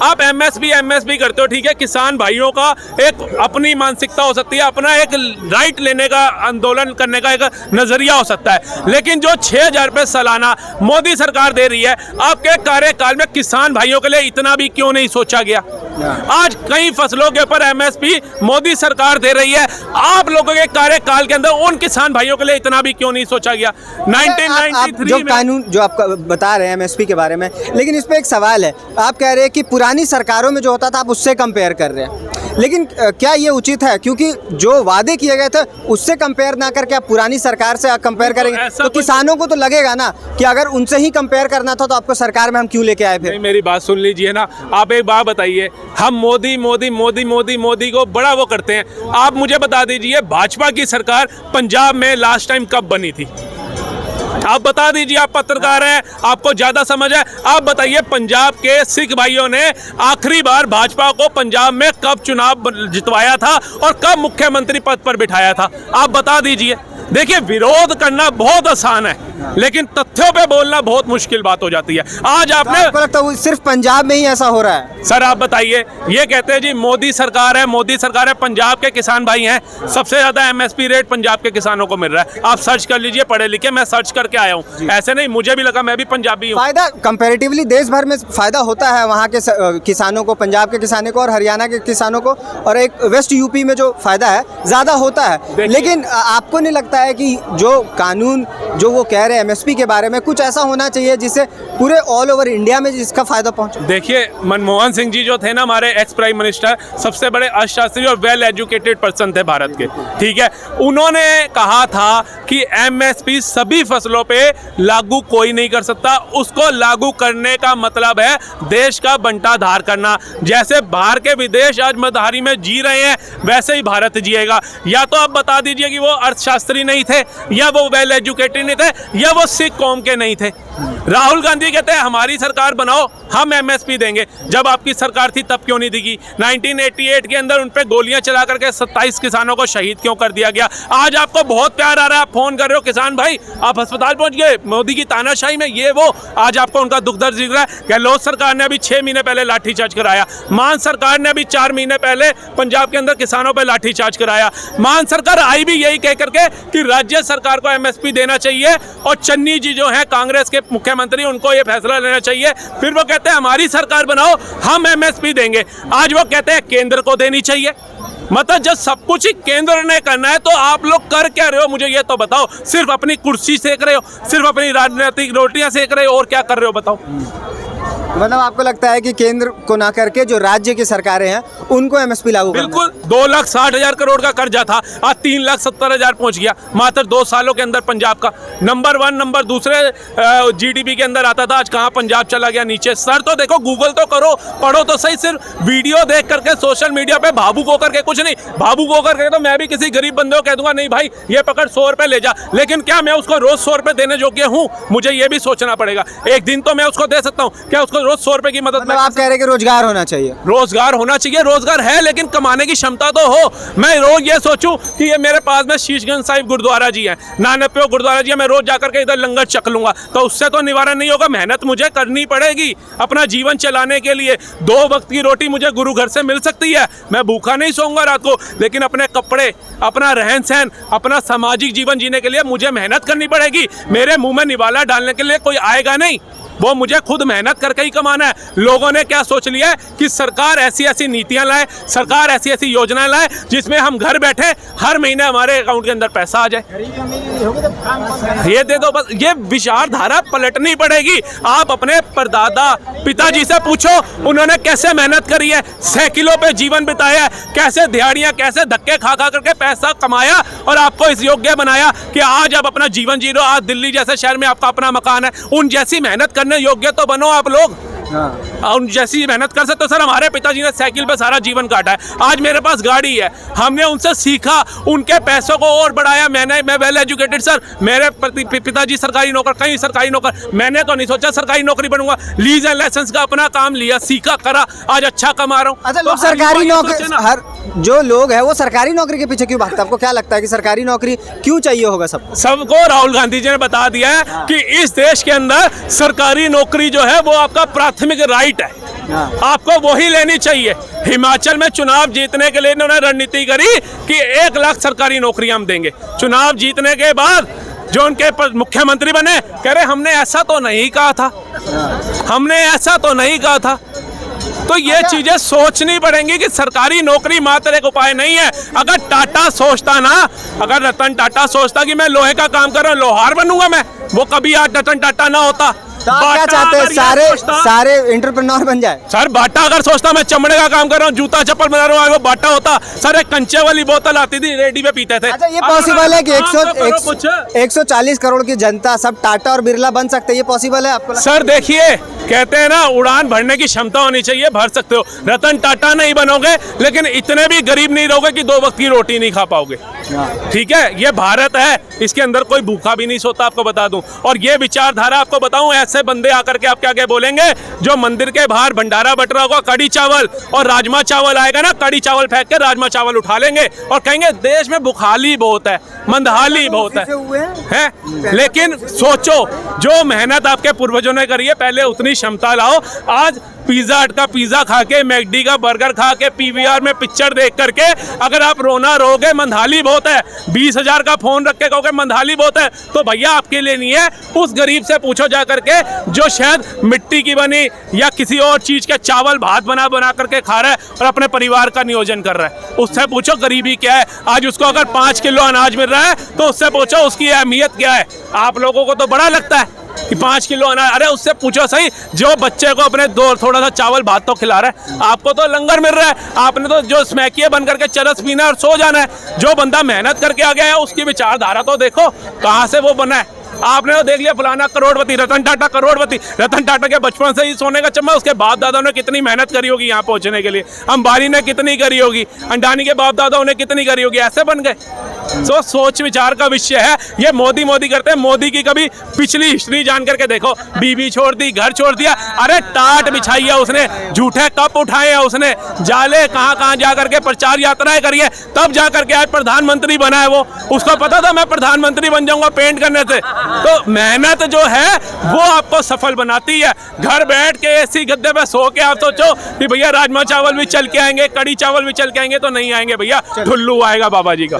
आप एमएसपी करते हो, ठीक है, किसान भाइयों का एक अपनी मानसिकता हो सकती है, अपना एक राइट लेने का, आंदोलन करने का एक नजरिया हो सकता है, लेकिन जो 6,000 रुपये सालाना मोदी सरकार दे रही है, आपके कार्यकाल में किसान भाइयों के लिए इतना भी क्यों नहीं सोचा गया? आज कई फसलों के ऊपर एमएसपी मोदी सरकार दे रही है, आप लोगों के कार्यकाल के अंदर उन किसान भाइयों के लिए इतना भी क्यों नहीं सोचा गया? 1993 जो कानून जो आप बता रहे हैं एमएसपी के बारे में, लेकिन इस पे एक सवाल है, आप कह रहे हैं कि पुरानी सरकारों में जो होता था आप उससे कंपेयर कर रहे हैं, लेकिन क्या ये उचित है? क्योंकि जो वादे किए गए थे उससे कंपेयर ना करके आप पुरानी सरकार से कंपेयर करेंगे तो किसानों को तो लगेगा ना कि अगर उनसे ही कंपेयर करना था तो आपको सरकार में हम क्यों लेके आए फिर? मेरी बात सुन लीजिए ना, आप एक बात बताइए, हम मोदी मोदी मोदी मोदी मोदी को बड़ा वो करते हैं, आप मुझे बता दीजिए भाजपा की सरकार पंजाब में लास्ट टाइम कब बनी थी? आप बता दीजिए, आप पत्रकार हैं, आपको ज्यादा समझ है, आप बताइए पंजाब के सिख भाइयों ने आखिरी बार भाजपा को पंजाब में कब चुनाव जितवाया था और कब मुख्यमंत्री पद पर बिठाया था? आप बता दीजिए। देखिए, विरोध करना बहुत आसान है, लेकिन तथ्यों पे बोलना बहुत मुश्किल बात हो जाती है। आज आपने आपको लगता है सिर्फ पंजाब में ही ऐसा हो रहा है? सर आप बताइए, ये कहते हैं जी मोदी सरकार है, मोदी सरकार है, पंजाब के किसान भाई हैं, सबसे ज्यादा एमएसपी रेट पंजाब के किसानों को मिल रहा है। आप सर्च कर लीजिए, पढ़े लिखे, मैं सर्च करके आया हूँ, ऐसे नहीं, मुझे भी लगा, मैं भी पंजाबी हूँ। फायदा कंपैरेटिवली देश भर में फायदा होता है वहाँ के किसानों को, पंजाब के किसानों को और हरियाणा के किसानों को, और एक वेस्ट यूपी में जो फायदा है ज्यादा होता है, लेकिन आपको नहीं लगता है कि जो कानून जो वो कह रहे हैं एमएसपी के बारे में, कुछ ऐसा होना चाहिए जिससे पूरे ऑल ओवर इंडिया में जिसका फायदा पहुंचे? देखिए, मनमोहन सिंह जी जो थे ना, हमारे एक्स प्राइम मिनिस्टर, सबसे बड़े अर्थशास्त्री और वेल एजुकेटेड पर्सन थे भारत के, ठीक है, उन्होंने कहा था कि एमएसपी सभी फसलों पे लागू कोई नहीं कर सकता, उसको लागू करने का मतलब है देश का बंटाधार करना। जैसे बाहर के विदेश आज मझधारी में जी रहे हैं, वैसे ही भारत जिएगा। या तो आप बता दीजिए कि वो अर्थशास्त्री नहीं थे, या वो वेल एजुकेटेड नहीं थे, या वो सिख कौम के नहीं थे। राहुल गांधी कहते हैं हमारी सरकार बनाओ, हम एमएसपी देंगे। जब आपकी सरकार थी तब क्यों नहीं दी? 1988 के अंदर उन पे गोलियां चला करके 27 किसानों को शहीद क्यों कर दिया गया? आज आपको बहुत प्यार आ रहा है, आप फोन कर रहे हो, किसान भाई आप अस्पताल पहुंच गए मोदी की तानाशाही में, ये वो, आज आपको उनका दुख दर्द दिख रहा है। गहलोत सरकार ने अभी 6 महीने पहले लाठीचार्ज कराया, मान सरकार ने अभी 4 महीने पहले पंजाब के अंदर किसानों पर लाठीचार्ज कराया। मान सरकार आई भी यही कह करके कि राज्य सरकार को एमएसपी देना चाहिए, और चन्नी जी जो है कांग्रेस के मुख्यमंत्री, उनको ये फैसला लेना चाहिए। फिर वो कहते हैं हमारी सरकार बनाओ, हम एमएसपी देंगे। आज वो कहते हैं केंद्र को देनी चाहिए। मतलब जब सब कुछ ही केंद्र ने करना है तो आप लोग कर क्या रहे हो? मुझे ये तो बताओ। सिर्फ अपनी कुर्सी सेक रहे हो, सिर्फ अपनी राजनीतिक रोटियां सेक रहे हो, और क्या कर रहे हो बताओ? मतलब आपको लगता है कि केंद्र को ना करके जो राज्य की सरकारें हैं उनको एमएसपी लागू करना? बिल्कुल। 2,60,000 करोड़ का कर्जा था, आज 3,70,000 पहुंच गया मात्र 2 सालों के अंदर। पंजाब का नंबर 1 नंबर दूसरे जीडीपी के अंदर आता था, आज कहाँ पंजाब चला गया नीचे? सर तो देखो, गूगल तो करो, पढ़ो तो सही। सिर्फ वीडियो देख करके सोशल मीडिया पे भावुक होकर के कुछ नहीं। भावुक होकर के तो मैं भी किसी गरीब बंदे को कह दूंगा नहीं भाई ये पकड़ 100 रुपए ले जा, लेकिन क्या मैं उसको रोज 100 रुपए देने योग्य हूँ? मुझे ये भी सोचना पड़ेगा। एक दिन तो मैं उसको दे सकता हूँ, क्या उसको रोज 100 रुपए की मदद? मतलब आप कह रहे हैं कि रोजगार होना चाहिए? रोजगार होना चाहिए, रोजगार है, लेकिन कमाने की क्षमता तो हो। मैं रोज ये सोचूं कि ये मेरे पास में शीशगंज साहिब गुरुद्वारा जी है, नानकप्यो गुरुद्वारा जी है, मैं रोज जाकर के इधर लंगर चख लूंगा, तो उससे तो निवारण नहीं होगा। मेहनत मुझे करनी पड़ेगी अपना जीवन चलाने के लिए। 2 वक्त की रोटी मुझे गुरु घर से मिल सकती है, मैं भूखा नहीं सोऊंगा रात को, लेकिन अपने कपड़े, अपना रहन सहन, अपना सामाजिक जीवन जीने के लिए मुझे मेहनत करनी पड़ेगी। मेरे मुंह में निवाला डालने के लिए कोई आएगा नहीं, वो मुझे खुद मेहनत करके ही कमाना है। लोगों ने क्या सोच लिया है कि सरकार ऐसी ऐसी नीतियां लाए, सरकार ऐसी ऐसी योजनाएं लाए जिसमें हम घर बैठे हर महीने हमारे अकाउंट के अंदर पैसा आ जाए, ये दे दो बस। ये विचारधारा पलटनी पड़ेगी। आप अपने परदादा पिताजी से पूछो, उन्होंने कैसे मेहनत करी है, साइकिलों पे जीवन बिताया है, कैसे दिहाड़ियां, कैसे धक्के खा खा करके पैसा कमाया और आपको इस योग्य बनाया कि आज आप अपना जीवन जी रहे हो। आज दिल्ली जैसे शहर में आपका अपना मकान है, उन जैसी मेहनत करने योग्य तो बनो आप लोग। उन जैसी मेहनत कर सकते हो। सर हमारे पिताजी ने साइकिल पे सारा जीवन काटा है, आज मेरे पास गाड़ी है, हमने उनसे सीखा, उनके पैसों को और बढ़ाया। मैं वेल एजुकेटेड सर, मेरे पिताजी सरकारी नौकर, कहीं सरकारी नौकर, मैंने तो नहीं सोचा सरकारी नौकरी बनूंगा। लीज एंड लाइसेंस का अपना काम लिया, सीखा, करा, आज अच्छा कमा रहा हूँ। अच्छा, लोग सरकारी नौकरी, जो लोग हैं वो सरकारी नौकरी के पीछे क्यों भागते हैं? आपको क्या लगता है कि सरकारी नौकरी क्यों चाहिए होगा सबको? सबको राहुल गांधी जी ने बता दिया है कि इस देश के अंदर सरकारी नौकरी जो है वो आपका प्राथमिक राइट है, आपको वही लेनी चाहिए। हिमाचल में चुनाव जीतने के लिए इन्होंने रणनीति करी कि 1 लाख सरकारी नौकरियां हम देंगे। चुनाव जीतने के बाद जो उनके मुख्यमंत्री बने कह रहे हमने ऐसा तो नहीं कहा था, हमने ऐसा तो नहीं कहा था। तो ये चीजें सोचनी पड़ेंगी कि सरकारी नौकरी मात्र एक उपाय नहीं है। अगर टाटा सोचता ना, अगर रतन टाटा सोचता कि मैं लोहे का काम कर रहा हूँ, लोहार बनूंगा मैं, वो कभी आज रतन टाटा ना होता। तो आप क्या चाहते हैं? सारे एंटरप्रेन्योर बन जाए? सर बाटा अगर सोचता मैं चमड़े का काम कर रहा हूँ, जूता चप्पल बना रहा हूँ, वो बाटा होता। सर एक कंचे वाली बोतल आती थी, रेडी पे पीते थे। अच्छा, ये पॉसिबल है कि 140 करोड़ की जनता सब टाटा और बिरला बन सकते हैं? ये पॉसिबल है आपको? सर देखिए, कहते हैं ना उड़ान भरने की क्षमता होनी चाहिए, भर सकते हो। रतन टाटा नहीं बनोगे, लेकिन इतने भी गरीब नहीं रहोगे कि 2 वक्त की रोटी नहीं खा पाओगे। ठीक है, ये भारत है, इसके अंदर कोई भूखा भी नहीं सोता, आपको बता दूं। और ये विचारधारा आपको बताऊं, ऐसे बंदे आकर के आप क्या क्या बोलेंगे, जो मंदिर के बाहर भंडारा बट रहा होगा, कड़ी चावल और राजमा चावल आएगा ना, कड़ी चावल फेंक के राजमा चावल उठा लेंगे और कहेंगे देश में बुखाली बहुत है, मंदहाली बहुत है। लेकिन सोचो, जो मेहनत आपके पूर्वजों ने करी है, पहले उतनी क्षमता लाओ। आज पिज्जा हट का पिज्जा खा के, मैकडी का बर्गर खा के, पीवीआर में पिक्चर देख करके अगर आप रोना रोगे मंदहाली बहुत है, 20,000 का फोन रख के कहोगे मंदहाली बहुत है, तो भैया आपके लिए नहीं है। उस गरीब से पूछो जा करके जो शायद मिट्टी की बनी या किसी और चीज के चावल भात बना बना करके खा रहा है और अपने परिवार का नियोजन कर रहा है, उससे पूछो गरीबी क्या है। आज उसको अगर 5 किलो अनाज मिल रहा है तो उससे पूछो उसकी अहमियत क्या है। आप लोगों को तो बड़ा लगता है कि 5 किलो अनाज, अरे उससे पूछो सही जो बच्चे को अपने थोड़ा सा चावल भात तो खिला रहा है, आपको तो लंगर मिल रहा है। आपने तो जो स्मैकिए बन करके चरस पीना और सो जाना है। जो बंदा मेहनत करके आ गया है उसकी विचारधारा तो देखो कहाँ से वो बना है। आपने तो देख लिया फलाना करोड़पति, रतन टाटा करोड़पति। रतन टाटा के बचपन से ही सोने का चम्मच, उसके बाप दादाओं ने कितनी मेहनत करी होगी यहाँ पहुंचने के लिए, अंबानी ने कितनी करी होगी, अंडानी के बाप दादाओं ने कितनी करी होगी, ऐसे बन गए। तो सोच विचार का विषय है। ये मोदी करते हैं, मोदी की कभी पिछली हिस्ट्री जान करके देखो, बीवी छोड़ दी, घर छोड़ दिया, अरे टाट बिछाई है उसने, झूठे कप उठाए हैं उसने, जाले कहाँ जा करके प्रचार यात्राएं करी है, तब जा करके आज प्रधानमंत्री बना है वो। उसको पता था मैं प्रधानमंत्री बन जाऊंगा पेंट करने से। तो मेहनत जो है वो आपको सफल बनाती है। घर बैठ के एसी गद्दे पे सो के आप सोचो कि भैया राजमा चावल भी चल के आएंगे, कड़ी चावल भी चल के आएंगे, तो नहीं आएंगे भैया, ठुल्लू आएगा बाबा जी का।